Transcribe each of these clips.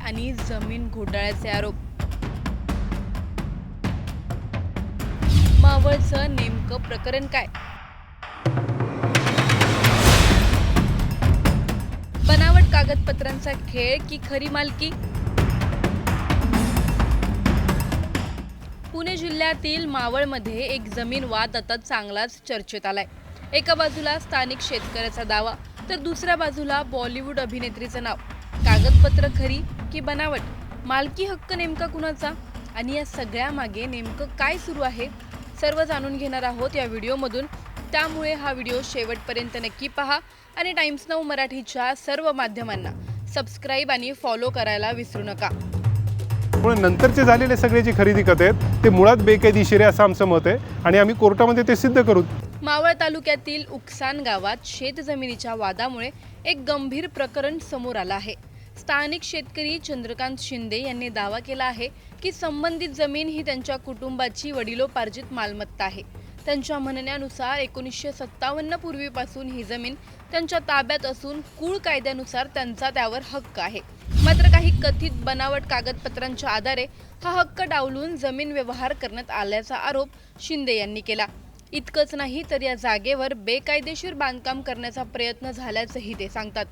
आणि जमीन घोटाळ्याचे आरोप। मावळचं नेमकं प्रकरण काय? बनावट कागदपत्रांचा खेळ की खरी मालकी? पुणे जिल्ह्यातील मावळमध्ये एक जमीन वाद आता चांगलाच चर्चेत आलाय। एका बाजूला स्थानिक शेतकऱ्याचा दावा, तर दुसऱ्या बाजूला बॉलिवूड अभिनेत्रीचं नाव। कागदपत्र खरी की बनावट? मालकी हक्क नेमका कुणाचा? आणि या सगळ्या मागे नेमकं काय सुरू आहे, सर्व जाणून घेणार आहोत या व्हिडिओमधून। त्यामुळे हा व्हिडिओ शेवटपर्यंत नक्की पहा आणि टाइम्स नाऊ मराठीच्या सर्व माध्यमांना सबस्क्राइब आणि फॉलो करायला विसरू नका। पण नंतरचे झालेले सगळे जे खरेदी खत आहेत ते मुळात बेकायदेशीर आहे असं आमचं मत आहे आणि आम्ही कोर्टामध्ये ते सिद्ध करू। मावळ तालुक्यातील उकसान गावात शेतजमिनीच्या वादामुळे एक गंभीर प्रकरण समोर आलं आहे। स्थानिक शेतकरी चंद्रकांत शिंदे यांनी दावा केला आहे की संबंधित जमीन ही त्यांच्या कुटुंबाची वडिलोपार्जित मालमत्ता आहे। त्यांच्या म्हणण्यानुसार 1957 पूर्वीपासून ही जमीन त्यांच्या ताब्यात असून कुळ कायद्यानुसार त्यांचा त्यावर हक्क आहे। मात्र काही कथित बनावट कागदपत्रांच्या आधारे हा हक्क डावलून जमीन व्यवहार करण्यात आल्याचा आरोप शिंदे यांनी केला। इतकंच नाही तर या जागेवर बेकायदेशीर बांधकाम करण्याचा प्रयत्न झाल्याचंही ते सांगतात।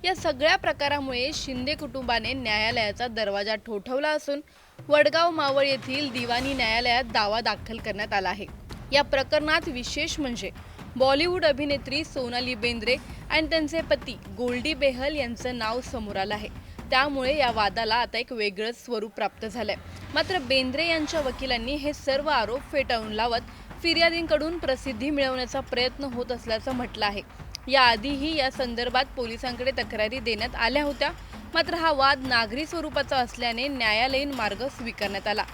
या सगळ्या प्रकारामुळे शिंदे कुटुंबाने न्यायालयाचा दरवाजा ठोठावला असून वडगाव मावळ येथील दिवाणी न्यायालयात दावा दाखल करण्यात आला आहे। या प्रकरणात विशेष म्हणजे बॉलिवूड अभिनेत्री सोनाली बेंद्रे आणि त्यांचे पती गोल्डी बेहल यांचं नाव समोर आलं आहे। त्यामुळे या वादाला आता एक वेगळंच स्वरूप प्राप्त झालंय। मात्र बेंद्रे यांच्या वकिलांनी हे सर्व आरोप फेटाळून लावत फिर्यादींकडून प्रसिद्धी मिळवण्याचा प्रयत्न होत असल्याचं म्हटलं आहे। याआधीही या संदर्भात पोलिसांकडे तक्रारी देण्यात आल्या होत्या, मात्र हा वाद नागरी स्वरूपाचा असल्याने न्यायालयीन मार्ग स्वीकारण्यात आला।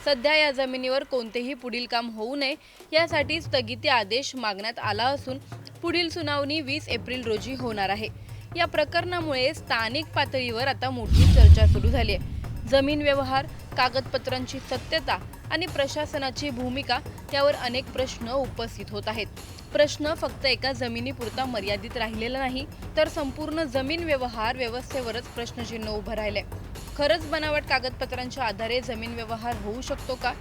सध्या या जमिनीवर कोणतेही पुढील काम होऊ नये यासाठी स्थगिती आदेश मागण्यात आला असून पुढील सुनावणी 20 एप्रिल रोजी होणार आहे। या प्रकरणामुळे स्थानिक पातळीवर आता मोठी चर्चा सुरू झाली आहे। जमीन व्यवहार, कागदपत्रांची सत्यता आणि प्रशासनाची भूमिका यावर अनेक प्रश्न उपस्थित होत आहेत। प्रश्न फक्त एका जमिनीपुरता मर्यादित राहिलेला नाही, तर संपूर्ण जमीन व्यवहार व्यवस्थेवरच प्रश्नचिन्ह उभं राहिलंय। खरंच बनावट कागदपत्रांच्या आधारे जमीन व्यवहार होऊ शकतो का?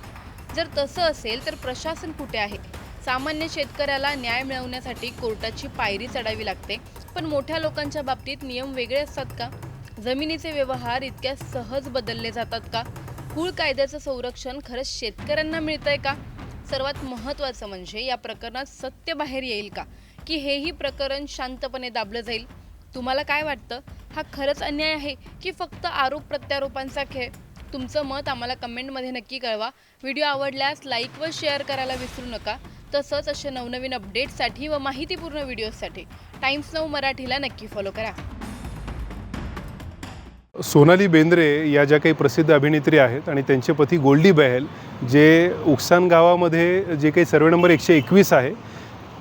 जर तसं असेल तर प्रशासन कुठे आहे? सामान्य शेतकऱ्याला न्याय मिळवण्यासाठी कोर्टाची पायरी चढावी लागते, पण मोठ्या लोकांच्या बाबतीत नियम वेगळे असतात का? जमिनीचे व्यवहार इतक्या सहज बदलले जातात का? कुळ कायद्याचं संरक्षण खरंच शेतकऱ्यांना मिळतंय का? सर्वात महत्त्वाचं म्हणजे या प्रकरणात सत्य बाहेर येईल का, की हेही प्रकरण शांतपणे दाबलं जाईल? तुम्हाला काय वाटतं? हा खरंच अन्याय आहे की फक्त आरोप प्रत्यारोपांचा खेळ? तुमचं मत आम्हाला कमेंटमध्ये नक्की कळवा। व्हिडिओ आवडल्यास लाईक व शेअर करायला विसरू नका। तसंच असे नवनवीन अपडेट्ससाठी व माहितीपूर्ण व्हिडिओसाठी टाइम्स नाऊ मराठीला नक्की फॉलो करा। सोनाली बेंद्रे या ज्या काही प्रसिद्ध अभिनेत्री आहेत आणि त्यांचे पती गोल्डी बेहल जे उकसान गावामध्ये जे काही सर्वे नंबर 121 आहे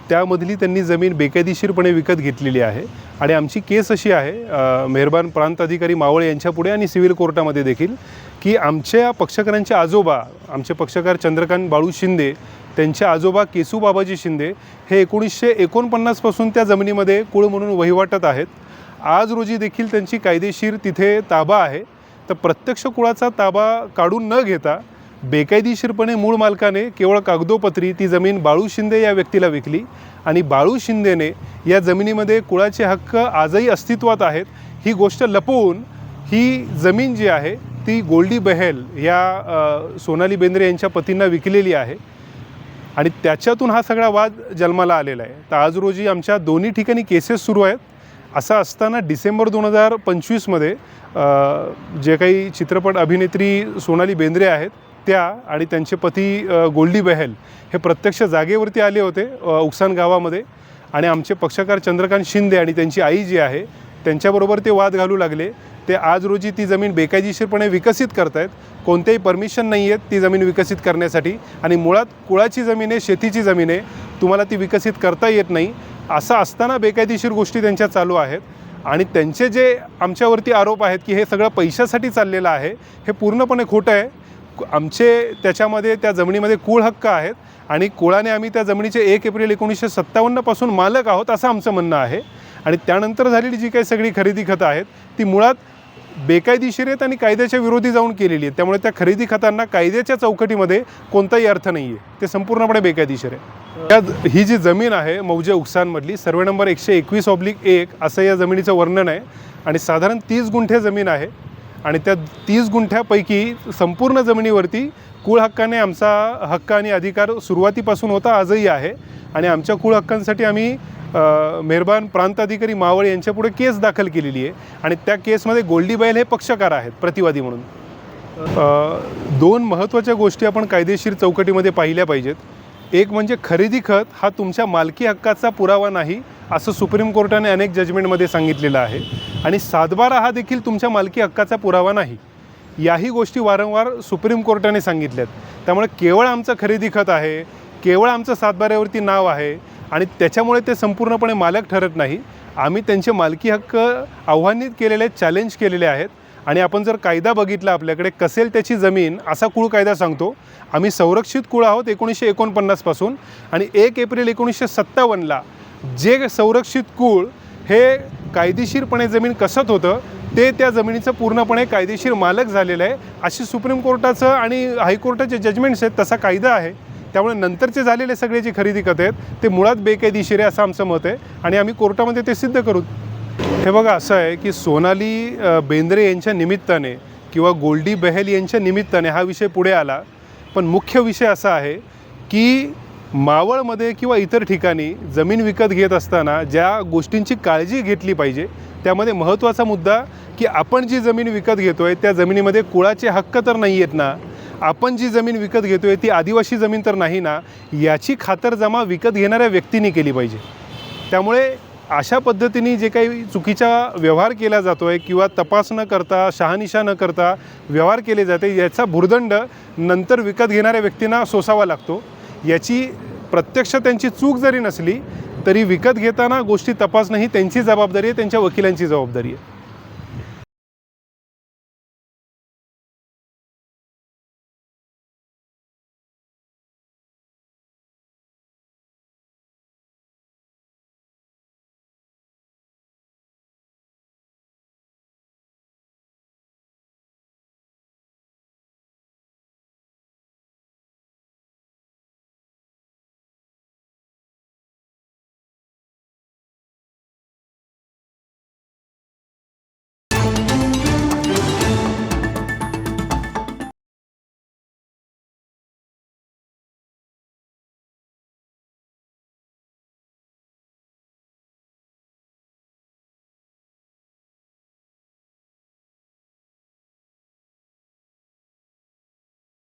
त्यामधली त्यांनी जमीन बेकायदेशीरपणे विकत घेतलेली आहे आणि आमची केस अशी आहे मेहरबान प्रांत अधिकारी मावळ यांच्यापुढे आणि सिव्हिल कोर्टामध्ये देखील की आमच्या पक्षकारांचे आजोबा, आमचे पक्षकार चंद्रकांत बाळू शिंदे, त्यांचे आजोबा केसू बाबाजी शिंदे हे 1949 पासून त्या जमिनीमध्ये कुळ म्हणून वहिवाटत आहेत। आज रोजी देखील त्यांची कायदेशीर तिथे ताबा आहे। तर प्रत्यक्ष कुळाचा ताबा काढून न घेता बेकायदेशीरपणे मूळ मालकाने केवळ कागदोपत्री ती जमीन बाळू शिंदे या व्यक्तीला विकली आणि बाळू शिंदेने या जमिनीमध्ये कुळाचे हक्क आजही अस्तित्वात आहेत ही गोष्ट लपवून ही जमीन जी आहे ती गोल्डी बेहल या सोनाली बेंद्रे यांच्या पतींना विकलेली आहे आणि त्याच्यातून हा सगळा वाद जन्माला आलेला आहे। तर आज रोजी आमच्या दोन्ही ठिकाणी केसेस सुरू आहेत। असं असताना डिसेंबर 2025मध्ये जे काही चित्रपट अभिनेत्री सोनाली बेंद्रे आहेत त्या आणि त्यांचे पती गोल्डी बेहल हे प्रत्यक्ष जागेवरती आले होते उकसान गावामध्ये आणि आमचे पक्षकार चंद्रकांत शिंदे आणि त्यांची आई जी आहे त्यांच्याबरोबर ते वाद घालू लागले। ते आज रोजी ती जमीन बेकायदेशीरपणे विकसित करतायत। कोणतेही परमिशन नाही आहेत ती जमीन विकसित करण्यासाठी आणि मुळात कुळाची जमीन आहे, शेतीची जमीन आहे, तुम्हाला ती विकसित करता येत नाही। असं असताना बेकायदेशीर गोष्टी त्यांच्या चालू आहेत आणि त्यांचे जे आमच्यावरती आरोप आहेत की हे सगळं पैशासाठी चाललेलं आहे हे पूर्णपणे खोटं आहे। आमचे त्याच्यामध्ये त्या जमिनीमध्ये कुळ हक्क आहेत आणि कुळाने आम्ही त्या जमिनीचे 1 एप्रिल 1957 पासून मालक आहोत असं आमचं म्हणणं आहे। आणि त्यानंतर झालेली जी काही सगळी खरेदी खतं आहेत ती मुळात बेकायदेशीर आहेत आणि कायद्याच्या विरोधी जाऊन केलेली आहेत. त्यामुळे त्या खरेदी खतांना कायद्याच्या चौकटीमध्ये कोणताही अर्थ नाही आहे, ते संपूर्णपणे बेकायदेशीर आहे. ही जी जमीन आहे मौजे उकसानमधली, सर्वे नंबर 121/1 असं या जमिनीचं वर्णन आहे आणि साधारण 30 गुंठे जमीन आहे आणि त्या 30 गुंठ्यापैकी संपूर्ण जमिनीवरती कुळ हक्काने आमचा हक्क आणि अधिकार सुरुवातीपासून होता, आजही आहे. आणि आमच्या कुळ हक्कांसाठी आम्ही मेहरबान प्रांत अधिकारी मावळ यांच्यापुढे केस दाखल केलेली आहे आणि त्या केसमध्ये गोल्डी बैल हे पक्षकार आहेत प्रतिवादी म्हणून. दोन महत्त्वाच्या गोष्टी आपण कायदेशीर चौकटीमध्ये पाहिल्या पाहिजेत. एक म्हणजे खरेदी खत हा तुमच्या मालकी हक्काचा पुरावा नाही असं सुप्रीम कोर्टाने अनेक जजमेंटमध्ये सांगितलेलं आहे आणि 7/12 हा देखील तुमच्या मालकी हक्काचा पुरावा नाही. याही गोष्टी वारंवार सुप्रीम कोर्टाने सांगितल्यात. त्यामुळे केवळ आमचं खरेदी खत आहे, केवळ आमचं 7/12वरती नाव आहे आणि त्याच्यामुळे ते संपूर्णपणे मालक ठरत नाही. आम्ही त्यांचे मालकी हक्क आव्हानित केलेले आहेत, चॅलेंज केलेले आहेत. आणि आपण जर कायदा बघितला आपल्याकडे, कसेल त्याची जमीन असा कुळ कायदा सांगतो. आम्ही संरक्षित कुळ आहोत 1949 पासून आणि 1 एप्रिल 1957ला जे संरक्षित कुळ हे कायदेशीरपणे जमीन कसत होतं ते त्या जमिनीचं पूर्णपणे कायदेशीर मालक झालेलं आहे. अशी सुप्रीम कोर्टाचं आणि हायकोर्टाचे जजमेंट्स आहेत, तसा कायदा आहे. त्यामुळे नंतरचे झालेले सगळे जे खरेदी खत आहेत ते मुळात बेकायदेशीर आहे असं आमचं मत आहे आणि आम्ही कोर्टामध्ये ते सिद्ध करू. हे बघा, असं आहे की सोनाली बेंद्रे यांच्या निमित्ताने किंवा गोल्डी बहल यांच्या निमित्ताने हा विषय पुढे आला. पण मुख्य विषय असा आहे की मावळमध्ये किंवा इतर ठिकाणी जमीन विकत घेत असताना ज्या गोष्टींची काळजी घेतली पाहिजे त्यामध्ये महत्त्वाचा मुद्दा की आपण जी जमीन विकत घेतो आहे त्या जमिनीमध्ये कुळाचे हक्क तर नाही आहेत ना, आपण जी जमीन विकत घेतो आहे ती आदिवासी जमीन तर नाही ना, याची खातरजमा विकत घेणाऱ्या व्यक्तींनी केली पाहिजे. त्यामुळे अशा पद्धतीने जे काही चुकीचा व्यवहार केला जातो आहे किंवा तपास न करता, शहानिशा न करता व्यवहार केले जाते, याचा भुर्दंड नंतर विकत घेणाऱ्या व्यक्तींना सोसावा लागतो. याची प्रत्यक्ष त्यांची चूक जरी नसली तरी विकत घेताना गोष्टी तपासणं ही त्यांची जबाबदारी आहे, त्यांच्या वकिलांची जबाबदारी आहे.